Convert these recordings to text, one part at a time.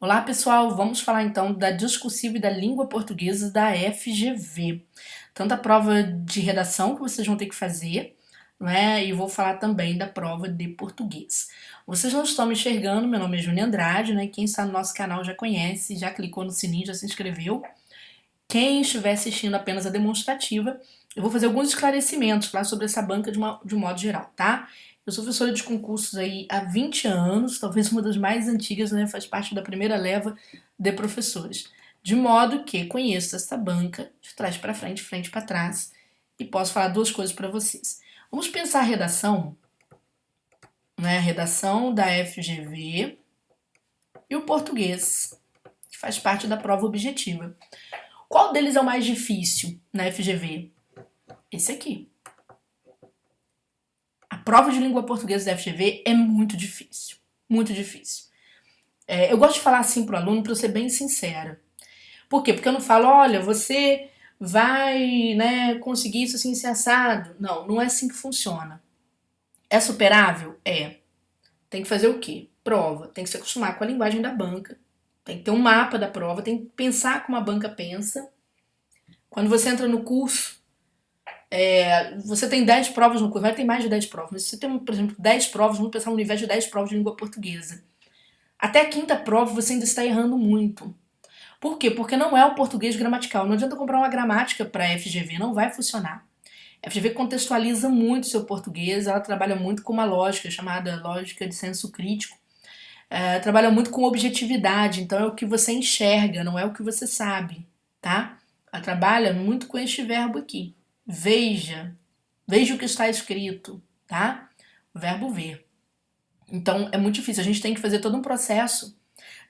Olá, pessoal! Vamos falar então da discursiva e da língua portuguesa da FGV. Tanto a prova de redação que vocês vão ter que fazer, não é? E vou falar também da prova de português. Vocês não estão me enxergando, meu nome é Júnia Andrade, né? Quem está no nosso canal já conhece, já clicou no sininho, já se inscreveu. Quem estiver assistindo apenas a demonstrativa, eu vou fazer alguns esclarecimentos lá sobre essa banca de um modo geral, tá? Eu sou professora de concursos aí há 20 anos, talvez uma das mais antigas, né? Faz parte da primeira leva de professores. De modo que conheço essa banca de trás para frente, frente para trás, e posso falar duas coisas para vocês. Vamos pensar a redação, né? A redação da FGV e o português, que faz parte da prova objetiva. Qual deles é o mais difícil na FGV? Esse aqui. A prova de língua portuguesa da FGV é muito difícil. Muito difícil. Eu gosto de falar assim pro aluno para eu ser bem sincera. Por quê? Porque eu não falo, olha, você vai, né, conseguir isso assim, ser assado. Não, não é assim que funciona. É superável? É. Tem que fazer o quê? Prova. Tem que se acostumar com a linguagem da banca. Tem que ter um mapa da prova, tem que pensar como a banca pensa. Quando você entra no curso, você tem 10 provas no curso, vai ter mais de 10 provas, mas se você tem, por exemplo, 10 provas, vamos pensar no universo de 10 provas de língua portuguesa. Até a quinta prova você ainda está errando muito. Por quê? Porque não é o português gramatical. Não adianta comprar uma gramática para a FGV, não vai funcionar. A FGV contextualiza muito o seu português, ela trabalha muito com uma lógica chamada lógica de senso crítico. Trabalha muito com objetividade, então é o que você enxerga, não é o que você sabe, tá? Ela trabalha muito com este verbo aqui. Veja. Veja o que está escrito, tá? O verbo ver. Então é muito difícil. A gente tem que fazer todo um processo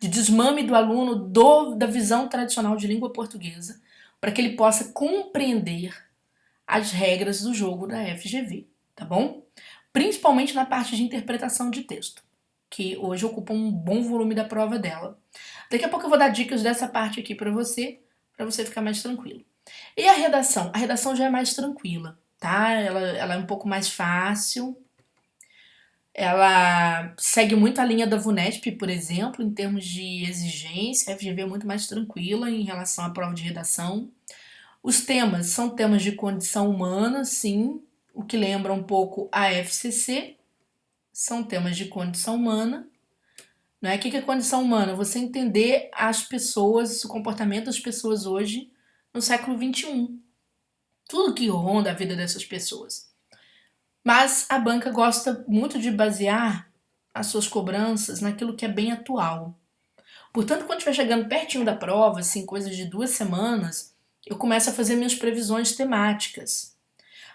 de desmame do aluno da visão tradicional de língua portuguesa para que ele possa compreender as regras do jogo da FGV, tá bom? Principalmente na parte de interpretação de texto, que hoje ocupa um bom volume da prova dela. Daqui a pouco eu vou dar dicas dessa parte aqui para você ficar mais tranquilo. E a redação? A redação já é mais tranquila, tá? Ela é um pouco mais fácil. Ela segue muito a linha da VUNESP, por exemplo, em termos de exigência. A FGV é muito mais tranquila em relação à prova de redação. Os temas são temas de condição humana, sim, o que lembra um pouco a FCC. São temas de condição humana. Não é? O que é condição humana? Você entender as pessoas, o comportamento das pessoas hoje no século XXI. Tudo que ronda a vida dessas pessoas. Mas a banca gosta muito de basear as suas cobranças naquilo que é bem atual. Portanto, quando estiver chegando pertinho da prova, assim, coisas de 2 semanas, eu começo a fazer minhas previsões temáticas.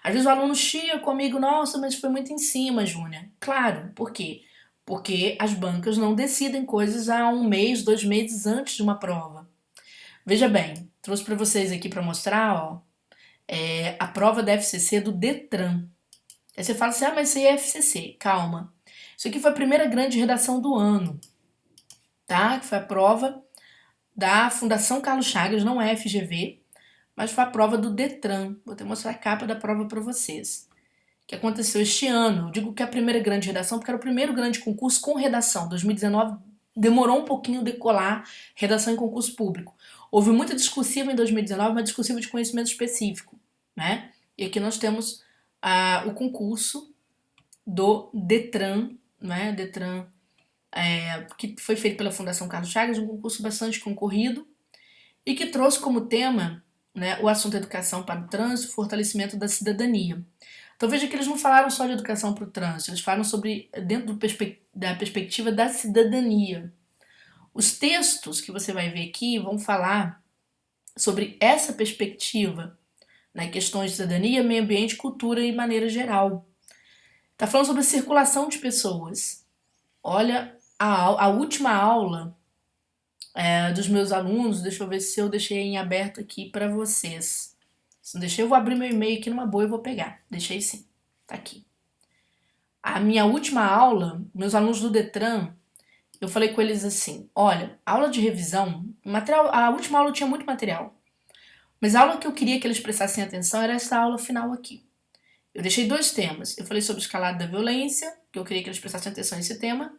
Às vezes o aluno chia comigo, nossa, mas foi muito em cima, Júnia. Claro, por quê? Porque as bancas não decidem coisas há 1 mês, 2 meses antes de uma prova. Veja bem, trouxe para vocês aqui para mostrar, ó, a prova da FCC do Detran. Aí você fala assim, mas isso aí é FCC. Calma. Isso aqui foi a primeira grande redação do ano, tá? Que foi a prova da Fundação Carlos Chagas, não é FGV, mas foi a prova do Detran. Vou até mostrar a capa da prova para vocês. Que aconteceu este ano. Eu digo que é a primeira grande redação, porque era o primeiro grande concurso com redação. 2019 demorou um pouquinho decolar redação em concurso público. Houve muita discursiva em 2019, uma discursiva de conhecimento específico, né? E aqui nós temos o concurso do Detran, né? Detran, que foi feito pela Fundação Carlos Chagas, um concurso bastante concorrido e que trouxe como tema, né, o assunto educação para o trânsito, fortalecimento da cidadania. Então veja que eles não falaram só de educação para o trânsito, eles falam sobre dentro da perspectiva da cidadania. Os textos que você vai ver aqui vão falar sobre essa perspectiva, né, questões de cidadania, meio ambiente, cultura e maneira geral. Está falando sobre a circulação de pessoas. Olha, a última aula dos meus alunos, deixa eu ver se eu deixei em aberto aqui para vocês. Se não deixei, eu vou abrir meu e-mail aqui numa boa e vou pegar. Deixei sim, tá aqui. A minha última aula, meus alunos do Detran, eu falei com eles assim, olha, aula de revisão, a última aula tinha muito material, mas a aula que eu queria que eles prestassem atenção era essa aula final aqui. Eu deixei 2 temas. Eu falei sobre o escalado da violência, que eu queria que eles prestassem atenção nesse tema,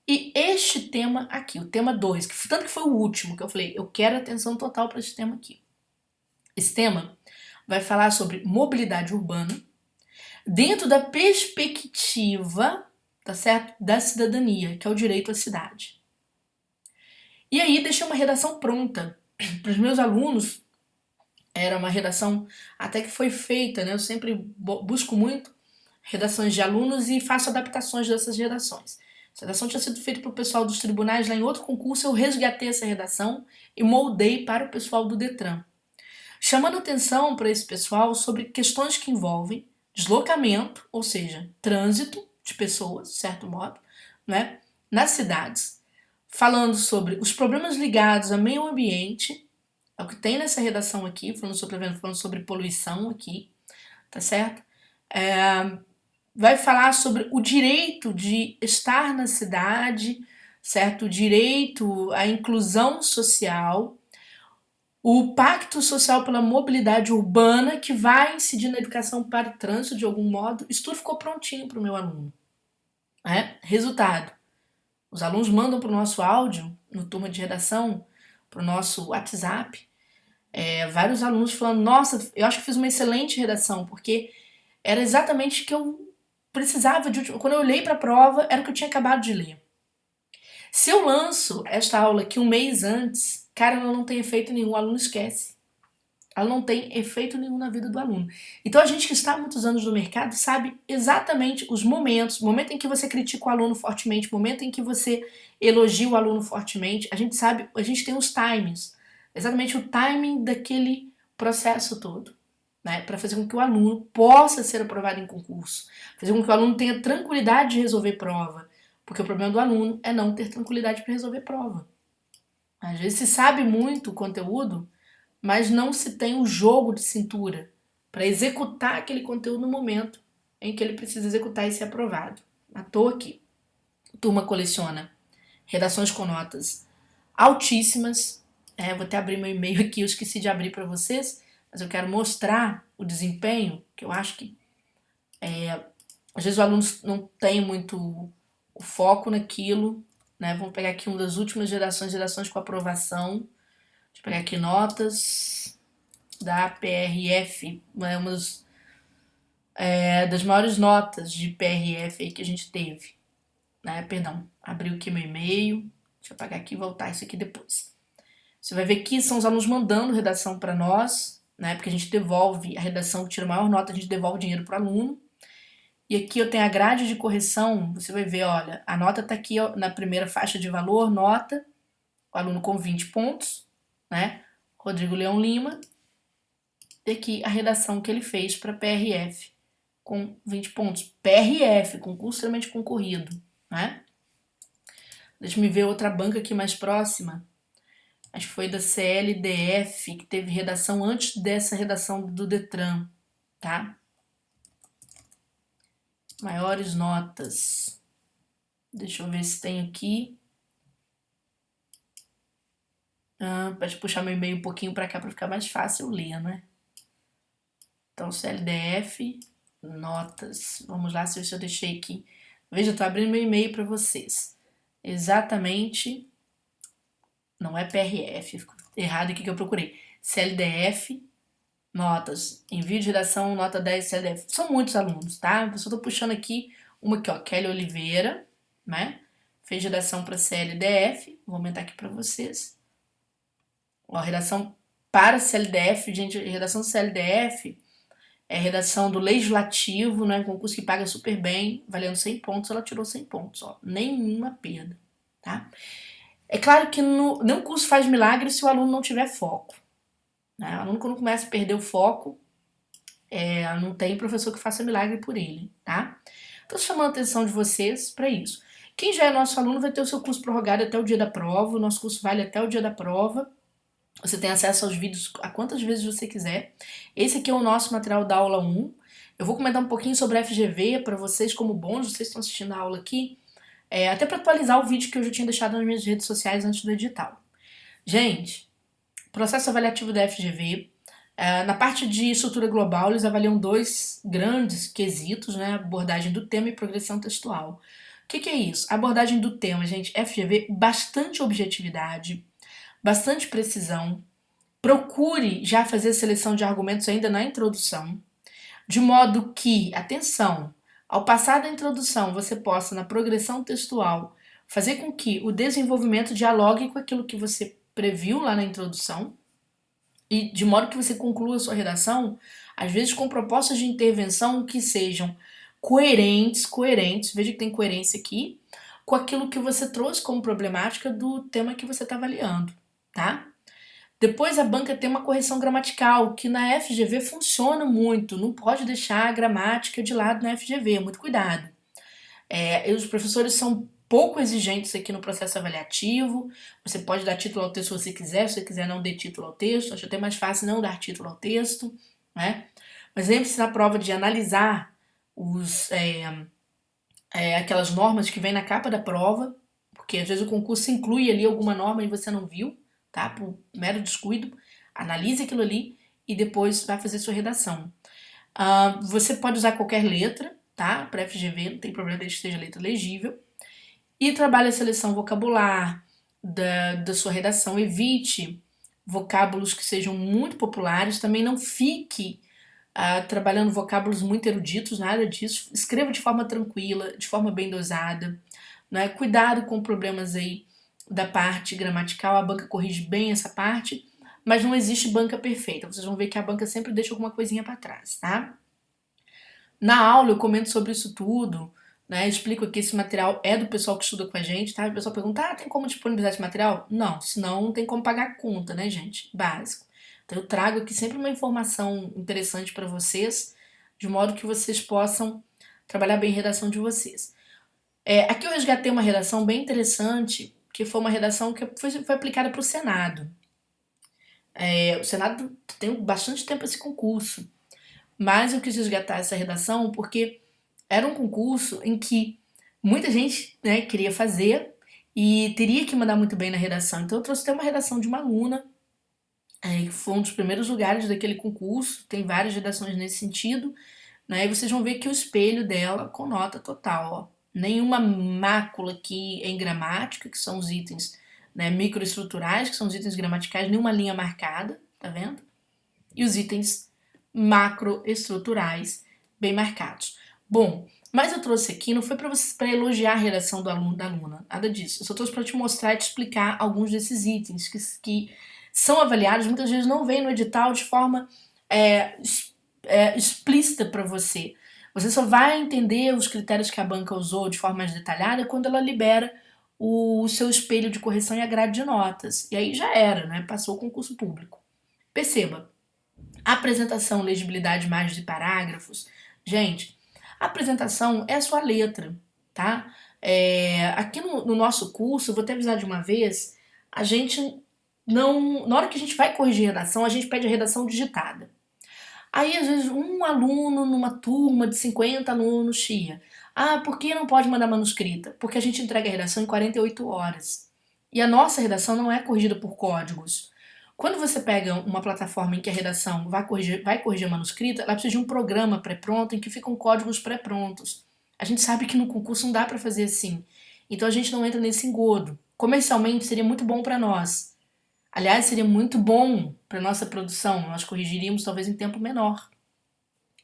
E este tema aqui, o tema 2, que tanto que foi o último que eu falei, eu quero atenção total para esse tema aqui. Esse tema vai falar sobre mobilidade urbana dentro da perspectiva, tá certo? Da cidadania, que é o direito à cidade. E aí deixei uma redação pronta para os meus alunos. Era uma redação até que foi feita, né? Eu sempre busco muito redações de alunos e faço adaptações dessas redações. Essa redação tinha sido feita para o pessoal dos tribunais lá em outro concurso, eu resgatei essa redação e moldei para o pessoal do Detran. Chamando atenção para esse pessoal sobre questões que envolvem deslocamento, ou seja, trânsito de pessoas, de certo modo, né, nas cidades, falando sobre os problemas ligados ao meio ambiente, é o que tem nessa redação aqui, falando sobre poluição aqui, tá certo? Vai falar sobre o direito de estar na cidade, certo? O direito à inclusão social, o pacto social pela mobilidade urbana, que vai incidir na educação para o trânsito de algum modo. Isso tudo ficou prontinho para o meu aluno. Resultado, os alunos mandam para o nosso áudio, no turma de redação, para o nosso WhatsApp, vários alunos falando, nossa, eu acho que fiz uma excelente redação, porque era exatamente o que eu precisava de último. Quando eu olhei para a prova, era o que eu tinha acabado de ler. Se eu lanço esta aula aqui um mês antes, cara, ela não tem efeito nenhum, o aluno esquece. Ela não tem efeito nenhum na vida do aluno. Então a gente que está há muitos anos no mercado sabe exatamente os momentos, o momento em que você critica o aluno fortemente, o momento em que você elogia o aluno fortemente, a gente sabe, a gente tem os timings, exatamente o timing daquele processo todo. Né, para fazer com que o aluno possa ser aprovado em concurso, fazer com que o aluno tenha tranquilidade de resolver prova, porque o problema do aluno é não ter tranquilidade para resolver prova. Às vezes se sabe muito o conteúdo, mas não se tem o jogo de cintura para executar aquele conteúdo no momento em que ele precisa executar e ser aprovado. À toa aqui. A turma coleciona redações com notas altíssimas. Vou até abrir meu e-mail aqui, eu esqueci de abrir para vocês, mas eu quero mostrar o desempenho, que eu acho que às vezes os alunos não têm muito o foco naquilo, né? Vamos pegar aqui uma das últimas gerações com aprovação. Deixa eu pegar aqui notas da PRF, uma das maiores notas de PRF aí que a gente teve. Né? Perdão, abriu aqui meu e-mail. Deixa eu apagar aqui e voltar isso aqui depois. Você vai ver que são os alunos mandando redação para nós, né? Porque a gente devolve a redação que tira a maior nota, a gente devolve o dinheiro para o aluno. E aqui eu tenho a grade de correção, você vai ver, olha, a nota está aqui ó, na primeira faixa de valor, nota, o aluno com 20 pontos, né? Rodrigo Leão Lima. E aqui a redação que ele fez para PRF, com 20 pontos. PRF, concurso extremamente concorrido, né? Deixa eu ver outra banca aqui mais próxima. Acho que foi da CLDF, que teve redação antes dessa redação do Detran, tá? Maiores notas. Deixa eu ver se tem aqui. Pode puxar meu e-mail um pouquinho para cá para ficar mais fácil eu ler, né? Então, CLDF, notas. Vamos lá, se eu deixei aqui. Veja, eu tô abrindo meu e-mail para vocês. Exatamente. Não é PRF, ficou errado aqui que eu procurei. CLDF, notas. Envio de redação, nota 10, CLDF. São muitos alunos, tá? Eu só tô puxando aqui uma aqui, ó. Kelly Oliveira, né? Fez redação para CLDF. Vou aumentar aqui para vocês. Ó, redação para CLDF, gente, redação do CLDF é redação do Legislativo, né? Concurso que paga super bem, valendo 100 pontos, ela tirou 100 pontos, ó. Nenhuma perda, tá? É claro que nenhum curso faz milagre se o aluno não tiver foco. Né? O aluno, quando começa a perder o foco, não tem professor que faça milagre por ele, tá? Estou chamando a atenção de vocês para isso. Quem já é nosso aluno vai ter o seu curso prorrogado até o dia da prova, o nosso curso vale até o dia da prova. Você tem acesso aos vídeos a quantas vezes você quiser. Esse aqui é o nosso material da aula 1. Eu vou comentar um pouquinho sobre a FGV para vocês como bônus, vocês estão assistindo a aula aqui, até para atualizar o vídeo que eu já tinha deixado nas minhas redes sociais antes do edital. Gente, processo avaliativo da FGV, na parte de estrutura global, eles avaliam 2 grandes quesitos, né? Abordagem do tema e progressão textual. O que é isso? A abordagem do tema, gente, FGV, bastante objetividade, bastante precisão. Procure já fazer a seleção de argumentos ainda na introdução, de modo que, atenção, ao passar da introdução, você possa, na progressão textual, fazer com que o desenvolvimento dialogue com aquilo que você previu lá na introdução, e de modo que você conclua a sua redação, às vezes com propostas de intervenção que sejam coerentes, veja que tem coerência aqui, com aquilo que você trouxe como problemática do tema que você está avaliando, tá? Depois a banca tem uma correção gramatical, que na FGV funciona muito, não pode deixar a gramática de lado na FGV, muito cuidado. Os professores são pouco exigentes aqui no processo avaliativo, você pode dar título ao texto se você quiser, se você quiser não dê título ao texto, acho até mais fácil não dar título ao texto, né? Mas lembre-se na prova de analisar aquelas normas que vem na capa da prova, porque às vezes o concurso inclui ali alguma norma e você não viu, tá? Por mero descuido, analise aquilo ali e depois vai fazer sua redação. Você pode usar qualquer letra, tá? Para FGV, não tem problema desde que seja letra legível. E trabalhe a seleção vocabular da sua redação. Evite vocábulos que sejam muito populares. Também não fique trabalhando vocábulos muito eruditos, nada disso. Escreva de forma tranquila, de forma bem dosada. Né? Cuidado com problemas aí da parte gramatical. A banca corrige bem essa parte, mas não existe banca perfeita. Vocês vão ver que a banca sempre deixa alguma coisinha para trás, tá? Na aula eu comento sobre isso tudo, né? Explico que esse material é do pessoal que estuda com a gente, tá? O pessoal pergunta, tem como disponibilizar esse material? Não, senão não tem como pagar a conta, né, gente? Básico. Então eu trago aqui sempre uma informação interessante para vocês, de modo que vocês possam trabalhar bem a redação de vocês. Aqui eu resgatei uma redação bem interessante, que foi uma redação que foi aplicada para o Senado. O Senado tem bastante tempo esse concurso, mas eu quis resgatar essa redação porque era um concurso em que muita gente, né, queria fazer e teria que mandar muito bem na redação. Então eu trouxe até uma redação de uma aluna, que foi um dos primeiros lugares daquele concurso, tem várias redações nesse sentido, né, e vocês vão ver que o espelho dela com nota total, ó. Nenhuma mácula aqui em gramática, que são os itens, né, microestruturais, que são os itens gramaticais, nenhuma linha marcada, tá vendo? E os itens macroestruturais bem marcados. Bom, mas eu trouxe aqui, não foi para elogiar a redação do aluno da aluna, nada disso. Eu só trouxe para te mostrar e te explicar alguns desses itens que são avaliados, muitas vezes não vem no edital de forma explícita para você. Você só vai entender os critérios que a banca usou de forma mais detalhada quando ela libera o seu espelho de correção e a grade de notas. E aí já era, né? Passou o concurso público. Perceba, apresentação, legibilidade, imagens e parágrafos. Gente, a apresentação é a sua letra, tá? Aqui no nosso curso, vou até avisar de uma vez, a gente não... Na hora que a gente vai corrigir redação, a gente pede a redação digitada. Aí, às vezes, um aluno numa turma de 50 alunos chia. Por que não pode mandar manuscrita? Porque a gente entrega a redação em 48 horas. E a nossa redação não é corrigida por códigos. Quando você pega uma plataforma em que a redação vai corrigir a manuscrita, ela precisa de um programa pré-pronto em que ficam códigos pré-prontos. A gente sabe que no concurso não dá para fazer assim. Então a gente não entra nesse engodo. Comercialmente seria muito bom para nós. Aliás, seria muito bom para nossa produção. Nós corrigiríamos talvez em tempo menor,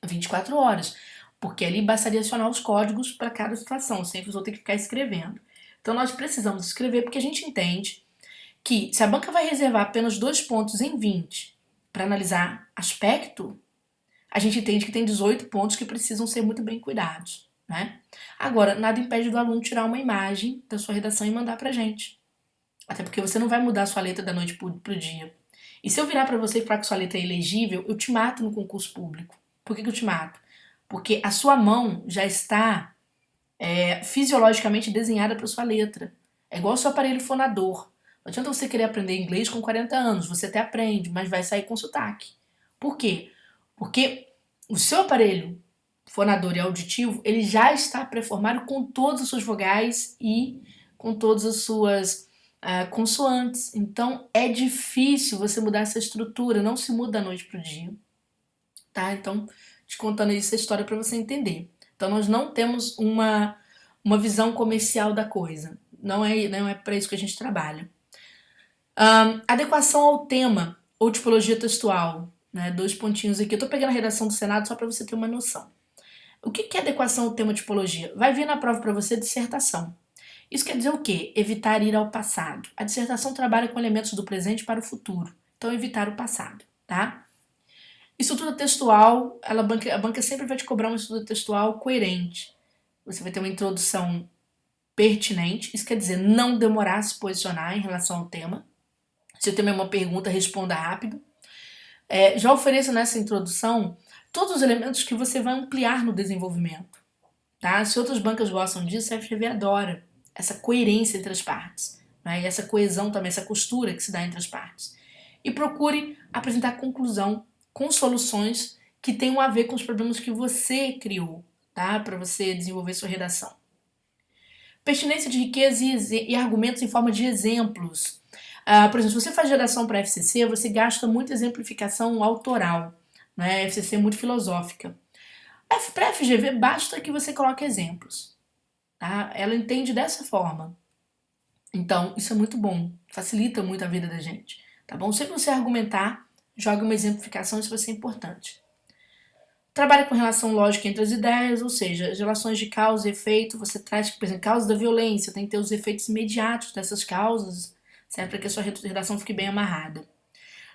24 horas. Porque ali bastaria acionar os códigos para cada situação, sem que os outros tenham que ficar escrevendo. Então nós precisamos escrever porque a gente entende que se a banca vai reservar apenas 2 pontos em 20 para analisar aspecto, a gente entende que tem 18 pontos que precisam ser muito bem cuidados, né? Agora, nada impede do aluno tirar uma imagem da sua redação e mandar pra gente. Até porque você não vai mudar a sua letra da noite pro dia. E se eu virar para você e falar que sua letra é ilegível, eu te mato no concurso público. Por que eu te mato? Porque a sua mão já está fisiologicamente desenhada para sua letra. É igual o seu aparelho fonador. Não adianta você querer aprender inglês com 40 anos, você até aprende, mas vai sair com sotaque. Por quê? Porque o seu aparelho fonador e auditivo, ele já está pré-formado com todas as suas vogais e com todas as suas consoantes. Então, é difícil você mudar essa estrutura, não se muda da noite para o dia. Tá? Então, te contando essa história para você entender. Então, nós não temos uma uma visão comercial da coisa. Não é para isso que a gente trabalha. Adequação ao tema ou tipologia textual. Né? 2 pontinhos aqui. Eu tô pegando a redação do Senado só para você ter uma noção. O que é adequação ao tema tipologia? Vai vir na prova para você dissertação. Isso quer dizer o quê? Evitar ir ao passado. A dissertação trabalha com elementos do presente para o futuro. Então, evitar o passado, tá? Estrutura textual, a banca sempre vai te cobrar uma estrutura textual coerente. Você vai ter uma introdução pertinente, isso quer dizer não demorar a se posicionar em relação ao tema. Se o tema é uma pergunta, responda rápido. Já ofereço nessa introdução todos os elementos que você vai ampliar no desenvolvimento. Tá? Se outras bancas gostam disso, a FGV adora essa coerência entre as partes. Né? E essa coesão também, essa costura que se dá entre as partes. E procure apresentar conclusão com soluções que tenham a ver com os problemas que você criou, tá? Para você desenvolver sua redação. Pertinência de riqueza e argumentos em forma de exemplos. Por exemplo, se você faz redação para FCC, você gasta muita exemplificação autoral. Né? A FCC é muito filosófica. Para a FGV, basta que você coloque exemplos. Tá? Ela entende dessa forma. Então, isso é muito bom. Facilita muito a vida da gente. Tá bom? Se você argumentar, jogue uma exemplificação, isso vai ser importante. Trabalha com relação lógica entre as ideias, ou seja, as relações de causa e efeito. Você traz, por exemplo, causa da violência, tem que ter os efeitos imediatos dessas causas, certo? Para que a sua redação fique bem amarrada.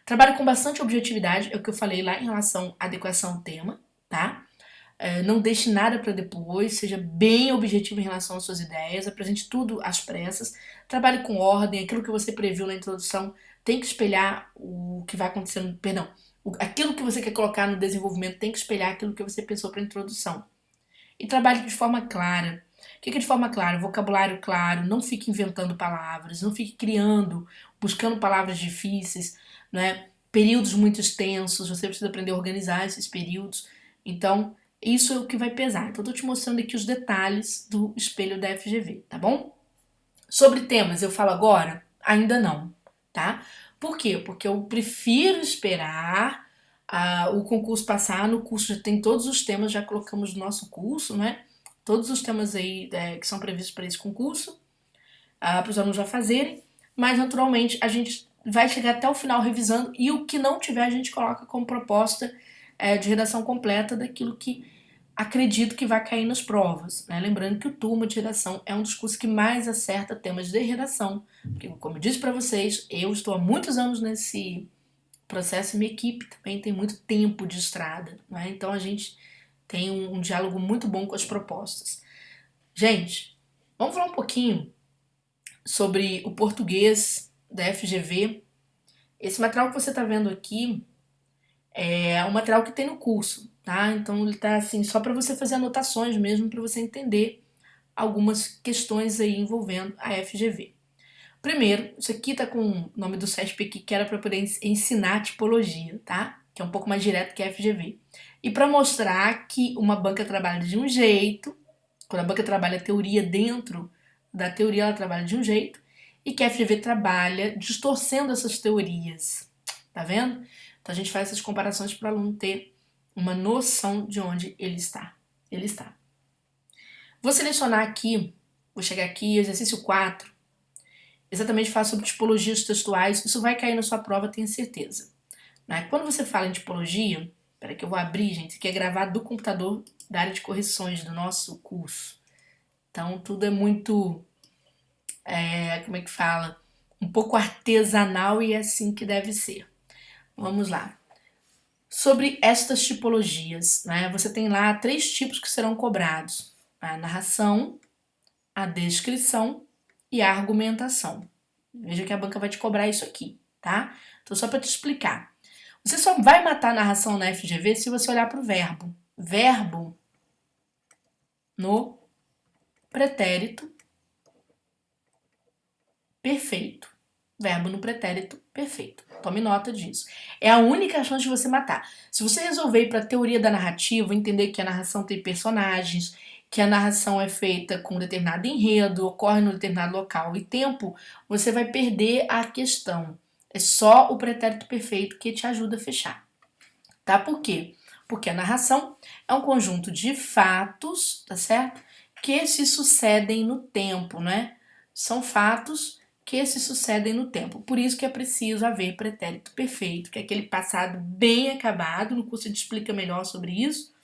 Trabalha com bastante objetividade, é o que eu falei lá em relação à adequação ao tema, tá? Não deixe nada para depois, seja bem objetivo em relação às suas ideias, apresente tudo às pressas, trabalhe com ordem, aquilo que você previu na introdução tem que espelhar o que vai acontecendo, perdão, aquilo que você quer colocar no desenvolvimento tem que espelhar aquilo que você pensou para a introdução. E trabalhe de forma clara. O que é de forma clara? Vocabulário claro, não fique inventando palavras, não fique criando, buscando palavras difíceis, né? Períodos muito extensos, você precisa aprender a organizar esses períodos. Então, isso é o que vai pesar. Então, eu tô te mostrando aqui os detalhes do espelho da FGV, tá bom? Sobre temas, eu falo agora? Ainda não, tá? Por quê? Porque eu prefiro esperar o concurso passar. No curso já tem todos os temas, já colocamos no nosso curso, né? Todos os temas aí que são previstos para esse concurso, para os alunos já fazerem. Mas, naturalmente, a gente vai chegar até o final revisando e o que não tiver a gente coloca como proposta de redação completa daquilo que acredito que vai cair nas provas. Né? Lembrando que o Turma de Redação é um dos cursos que mais acerta temas de redação. Porque, como eu disse para vocês, eu estou há muitos anos nesse processo e minha equipe também tem muito tempo de estrada. Né? Então a gente tem um diálogo muito bom com as propostas. Gente, vamos falar um pouquinho sobre o português da FGV. Esse material que você está vendo aqui é um material que tem no curso, tá? Então ele tá assim só para você fazer anotações mesmo, para você entender algumas questões aí envolvendo a FGV. Primeiro, isso aqui tá com o nome do SESP aqui, que era para poder ensinar tipologia, tá? Que é um pouco mais direto que a FGV. E para mostrar que uma banca trabalha de um jeito, quando a banca trabalha a teoria dentro da teoria, ela trabalha de um jeito, e que a FGV trabalha distorcendo essas teorias, tá vendo? Então a gente faz essas comparações para o aluno ter uma noção de onde ele está. Vou selecionar aqui, vou chegar aqui, exercício 4, exatamente falar sobre tipologias textuais. Isso vai cair na sua prova, tenho certeza. Né? Quando você fala em tipologia, peraí que eu vou abrir, gente, isso aqui é gravado do computador da área de correções do nosso curso. Então tudo é muito, como é que fala? Um pouco artesanal e é assim que deve ser. Vamos lá. Sobre estas tipologias, né? Você tem lá 3 tipos que serão cobrados: a narração, a descrição e a argumentação. Veja que a banca vai te cobrar isso aqui, tá? Então, só para te explicar. Você só vai matar a narração na FGV se você olhar para o verbo. Verbo no pretérito perfeito. Verbo no pretérito perfeito. Tome nota disso. É a única chance de você matar. Se você resolver ir para a teoria da narrativa, entender que a narração tem personagens, que a narração é feita com um determinado enredo, ocorre num determinado local e tempo, você vai perder a questão. É só o pretérito perfeito que te ajuda a fechar. Tá? Por quê? Porque a narração é um conjunto de fatos, tá certo? que se sucedem no tempo, né? São fatos que se sucedem no tempo. Por isso que é preciso haver pretérito perfeito, que é aquele passado bem acabado. No curso a gente explica melhor sobre isso.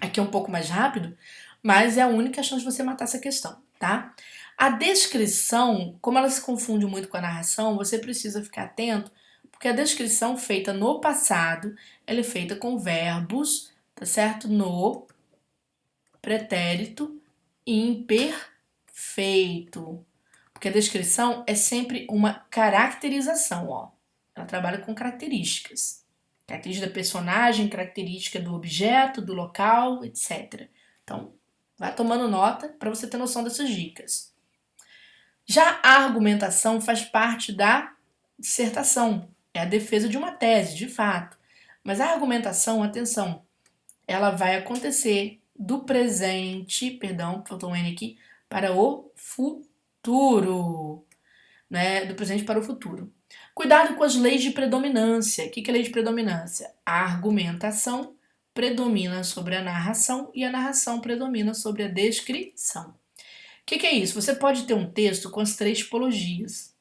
Aqui é um pouco mais rápido, mas é a única chance de você matar essa questão, tá? A descrição, como ela se confunde muito com a narração, você precisa ficar atento, porque a descrição feita no passado, ela é feita com verbos, tá certo? No pretérito imperfeito. Porque a descrição é sempre uma caracterização, ó. Ela trabalha com características. Característica da personagem, característica do objeto, do local, etc. Então, vai tomando nota para você ter noção dessas dicas. Já a argumentação faz parte da dissertação. É a defesa de uma tese, de fato. Mas a argumentação, atenção, ela vai acontecer do presente, perdão, faltou um N aqui, para o futuro, né? Do presente para o futuro. Cuidado com as leis de predominância. O que é lei de predominância? A argumentação predomina sobre a narração e a narração predomina sobre a descrição. O que é isso? Você pode ter um texto com as 3 tipologias.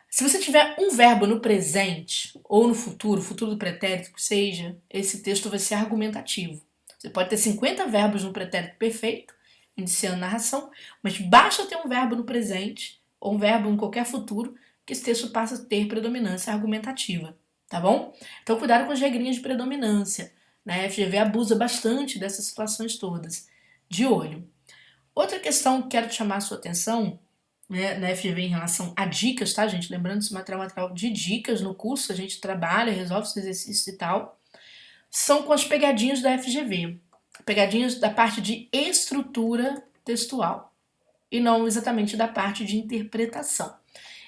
Se você tiver um verbo no presente ou no futuro do pretérito que seja, esse texto vai ser argumentativo. Você pode ter 50 verbos no pretérito perfeito, iniciando narração, mas basta ter um verbo no presente ou um verbo em qualquer futuro que esse texto passa a ter predominância argumentativa, tá bom? Então cuidado com as regrinhas de predominância, né? A FGV abusa bastante dessas situações todas. De olho. Outra questão que quero te chamar a sua atenção, né, na FGV em relação a dicas, tá, gente? Lembrando que esse material de dicas no curso, a gente trabalha, resolve os exercícios e tal, são com as pegadinhas da FGV. Pegadinhas da parte de estrutura textual e não exatamente da parte de interpretação.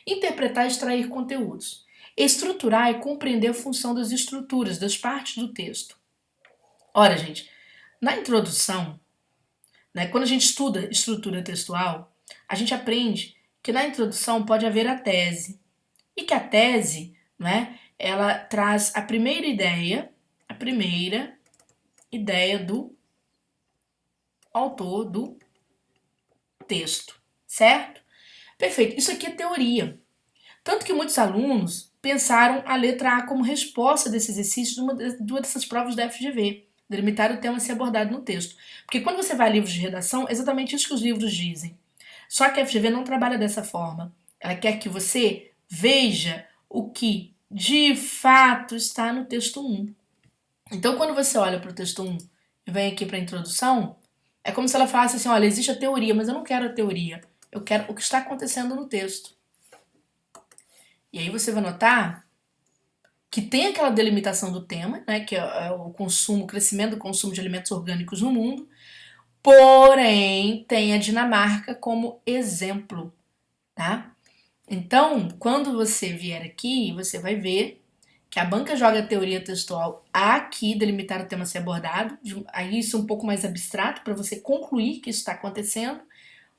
Interpretar é extrair conteúdos. Estruturar é compreender a função das estruturas, das partes do texto. Ora, gente, na introdução, né, quando a gente estuda estrutura textual, a gente aprende que na introdução pode haver a tese. E que a tese, né, ela traz a primeira ideia do autor do texto, certo? Perfeito, isso aqui é teoria. Tanto que muitos alunos pensaram a letra A como resposta desse exercício de uma dessas provas da FGV, delimitar o tema a ser abordado no texto. Porque quando você vai a livros de redação, é exatamente isso que os livros dizem. Só que a FGV não trabalha dessa forma. Ela quer que você veja o que de fato está no texto 1. Então, quando você olha para o texto 1 e vem aqui para a introdução, é como se ela falasse assim, olha, existe a teoria, mas eu não quero a teoria. Eu quero o que está acontecendo no texto. E aí você vai notar que tem aquela delimitação do tema, né, que é o consumo, o crescimento do consumo de alimentos orgânicos no mundo, porém tem a Dinamarca como exemplo, tá? Então, quando você vier aqui, você vai ver que a banca joga a teoria textual aqui, delimitar o tema a ser abordado, aí isso é um pouco mais abstrato para você concluir que isso está acontecendo,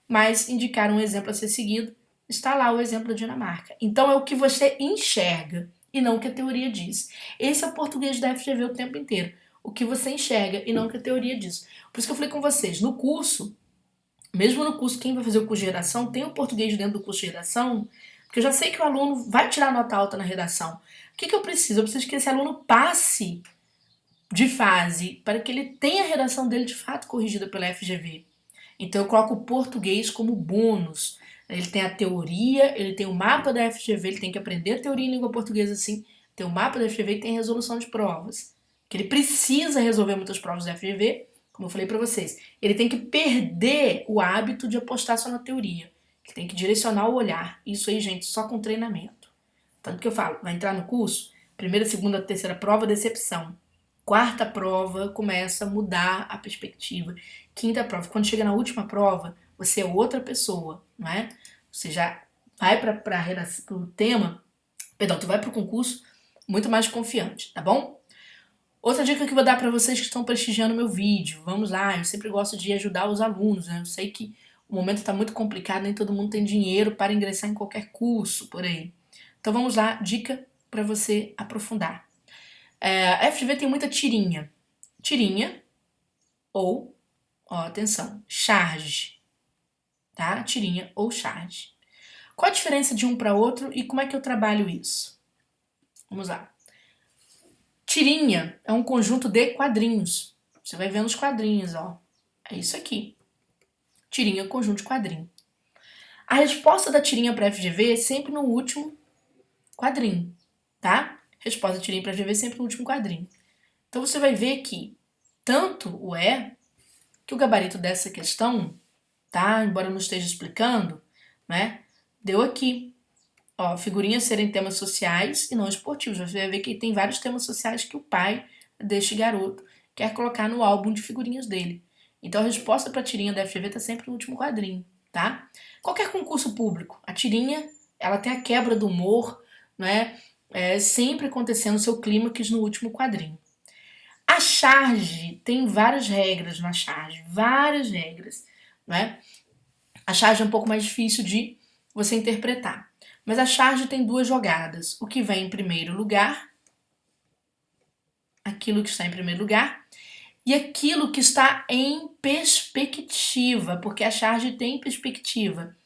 mas indicar um exemplo a ser seguido, está lá o exemplo da Dinamarca. Então é o que você enxerga e não o que a teoria diz. Esse é o português da FGV o tempo inteiro. O que você enxerga e não o que a teoria diz. Por isso que eu falei com vocês, no curso, mesmo no curso, quem vai fazer o curso de redação, tem o português dentro do curso de redação, porque eu já sei que o aluno vai tirar nota alta na redação. O que eu preciso? Eu preciso que esse aluno passe de fase para que ele tenha a redação dele de fato corrigida pela FGV. Então eu coloco o português como bônus. Ele tem a teoria, ele tem o mapa da FGV, ele tem que aprender a teoria em língua portuguesa assim, tem o mapa da FGV e tem a resolução de provas. Que ele precisa resolver muitas provas da FGV, como eu falei para vocês. Ele tem que perder o hábito de apostar só na teoria. Ele tem que direcionar o olhar. Isso aí, gente, só com treinamento. Tanto que eu falo, vai entrar no curso, primeira, segunda, terceira prova, decepção. Quarta prova, começa a mudar a perspectiva. Quinta prova, quando chega na última prova, você é outra pessoa, não é? Você já vai para o tema, perdão, tu vai para o concurso muito mais confiante, tá bom? Outra dica que eu vou dar para vocês que estão prestigiando meu vídeo, vamos lá, eu sempre gosto de ajudar os alunos, né? Eu sei que o momento está muito complicado, nem todo mundo tem dinheiro para ingressar em qualquer curso por aí. Então vamos lá, dica para você aprofundar. A FGV tem muita tirinha. Tirinha ou Ó, atenção, charge, tá? Tirinha ou charge. Qual a diferença de um para outro e como é que eu trabalho isso? Vamos lá. Tirinha é um conjunto de quadrinhos. Você vai vendo os quadrinhos, ó. É isso aqui. Tirinha é um conjunto de quadrinho. A resposta da tirinha para FGV é sempre no último quadrinho, tá? Resposta da tirinha para FGV é sempre no último quadrinho. Então você vai ver que tanto o que o gabarito dessa questão, tá? Embora eu não esteja explicando, né? Deu aqui. Ó, figurinhas serem temas sociais e não esportivos. Você vai ver que tem vários temas sociais que o pai deste garoto quer colocar no álbum de figurinhas dele. Então a resposta para a tirinha da FGV está sempre no último quadrinho, tá? Qualquer concurso público, a tirinha, ela tem a quebra do humor, né? Sempre acontecendo o seu clímax no último quadrinho. A charge tem várias regras na charge, várias regras, né? A charge é um pouco mais difícil de você interpretar. Mas a charge tem duas jogadas. O que vem em primeiro lugar, aquilo que está em primeiro lugar, e aquilo que está em perspectiva, porque a charge tem perspectiva.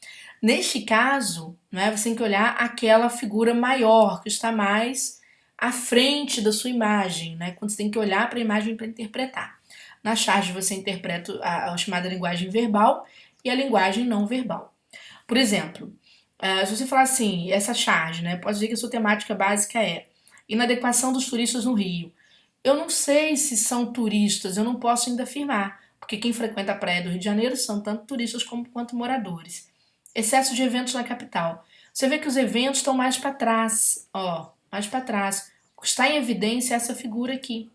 Neste caso, né, você tem que olhar aquela figura maior, que está mais à frente da sua imagem, né, quando você tem que olhar para a imagem para interpretar. Na charge você interpreta a chamada linguagem verbal e a linguagem não verbal. Por exemplo, se você falar assim, essa charge, né, pode dizer que a sua temática básica é inadequação dos turistas no Rio. Eu não sei se são turistas, eu não posso ainda afirmar, porque quem frequenta a praia do Rio de Janeiro são tanto turistas quanto moradores. Excesso de eventos na capital. Você vê que os eventos estão mais para trás, ó, mais para trás. O que está em evidência é essa figura aqui.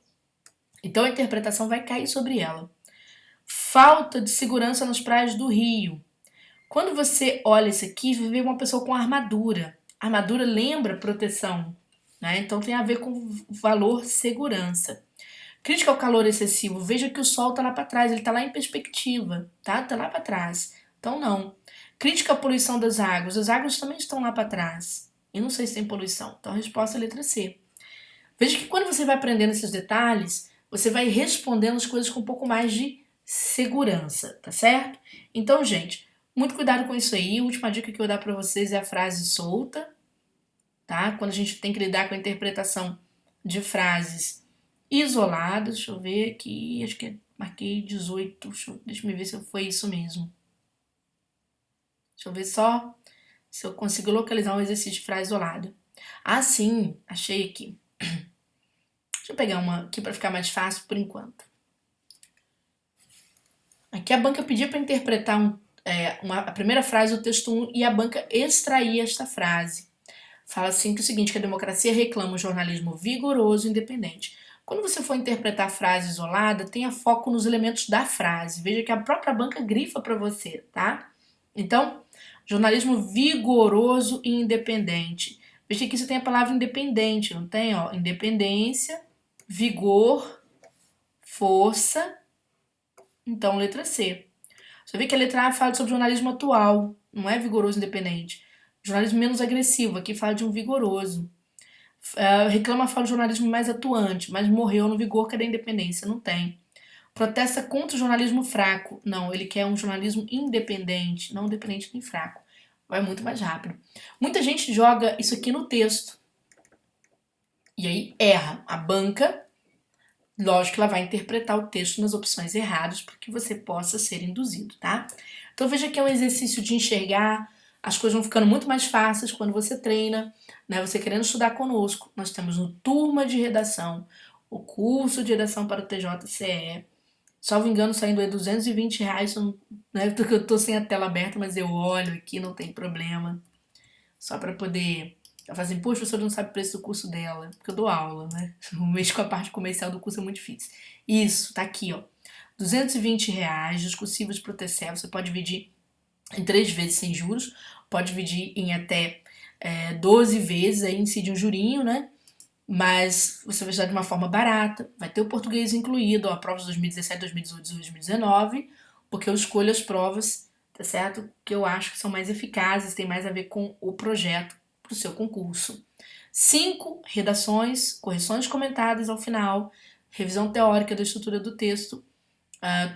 Então a interpretação vai cair sobre ela. Falta de segurança nas praias do Rio. Quando você olha isso aqui, você vê uma pessoa com armadura. A armadura lembra proteção, né? Então tem a ver com valor segurança. Crítica ao calor excessivo. Veja que o sol está lá para trás, ele está lá em perspectiva, tá? Tá lá para trás. Então não. Crítica à poluição das águas. As águas também estão lá para trás. E não sei se tem poluição. Então a resposta é a letra C. Veja que quando você vai aprendendo esses detalhes, você vai respondendo as coisas com um pouco mais de segurança, tá certo? Então, gente, muito cuidado com isso aí. A última dica que eu vou dar para vocês é a frase solta, tá? Quando a gente tem que lidar com a interpretação de frases isoladas. Deixa eu ver aqui, acho que marquei 18. Deixa eu ver se foi isso mesmo. Deixa eu ver só se eu consigo localizar um exercício de frase isolada. Ah, sim, achei aqui. Deixa eu pegar uma aqui para ficar mais fácil por enquanto. Aqui a banca pedia para interpretar a primeira frase do texto 1 e a banca extraía esta frase. Fala assim que é o seguinte, que a democracia reclama um jornalismo vigoroso e independente. Quando você for interpretar a frase isolada, tenha foco nos elementos da frase. Veja que a própria banca grifa para você, tá? Então, jornalismo vigoroso e independente. Veja que aqui você tem a palavra independente, não tem? Ó, independência, vigor, força. Então, letra C. Você vê que a letra A fala sobre jornalismo atual, não é vigoroso e independente. Jornalismo menos agressivo, aqui fala de um vigoroso. Reclama fala de jornalismo mais atuante, mas morreu no vigor, cadê a independência? Não tem. Protesta contra o jornalismo fraco. Não, ele quer um jornalismo independente, não dependente nem fraco. Vai muito mais rápido. Muita gente joga isso aqui no texto. E aí erra. A banca, lógico que ela vai interpretar o texto nas opções erradas para que você possa ser induzido, tá? Então veja que é um exercício de enxergar, as coisas vão ficando muito mais fáceis quando você treina, né? Você querendo estudar conosco. Nós temos no Turma de Redação, o curso de redação para o TJCE. Salvo engano, saindo aí R$ 220, né? Porque eu tô sem a tela aberta, mas eu olho aqui, não tem problema. Só para poder fazer assim, poxa, a professora não sabe o preço do curso dela, porque eu dou aula, né? O mês com a parte comercial do curso é muito difícil. Isso, tá aqui, ó. R$ 220, discursivos pro TCE, você pode dividir em 3 vezes sem juros, pode dividir em até 12 vezes, aí incide um jurinho, né? Mas você vai estudar de uma forma barata, vai ter o português incluído, ó, provas de 2017, 2018 e 2019, porque eu escolho as provas, tá certo? Que eu acho que são mais eficazes, tem mais a ver com o projeto para o seu concurso. 5 redações, correções comentadas ao final, revisão teórica da estrutura do texto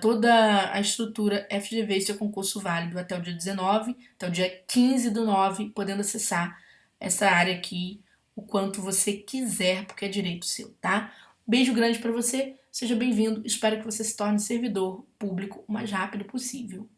toda a estrutura FGV, esse é concurso válido até o dia 19, até o dia 15/9, podendo acessar essa área aqui o quanto você quiser, porque é direito seu, tá? Beijo grande para você, seja bem-vindo, espero que você se torne servidor público o mais rápido possível.